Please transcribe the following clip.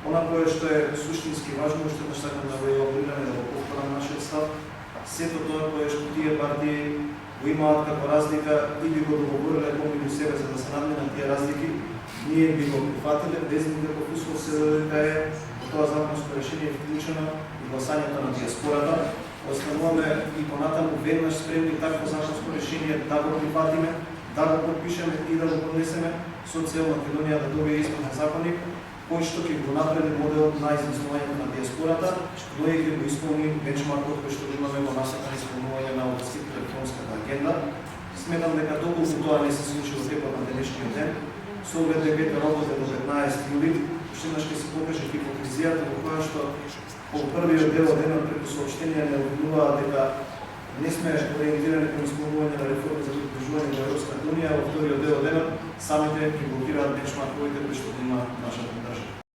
Она кое што е суштински важно, што не сакам да го елаборираме, да го повторам нашиот став, сето тоа кое што тие партии го имаат како разлика и би го договориле помеѓу себе за да се надминат тие разлики, ние би го прифатиле без никаков услов се дека е во тоа законско решение вклучено и гласањето на диаспората. Остануваме и понатаму веднаш спремни такво законско решение да го прифатиме, да го подпишеме и да го поднесеме со цел Македонија да добие изборен законник, кој што ќе го направи моделот на измислување на диаспората, но и ќе го исполни бенчмаркот кој што имаме во насока на исполнување на електронската агенда. Сметам дека доколку тоа не се случи во текот на денешниот ден, со оглед дека работа до 15 јули, уште еднаш ќе се покаже хипокризијата во која што по првиот дел од денот преку соопштенија не обвинуваат дека не сме ориентирани кон исполнување на реформи за приближување до Европската унија, во вториот дел од денот самите ги блокираат бенчмарковите кои што има нашата држава.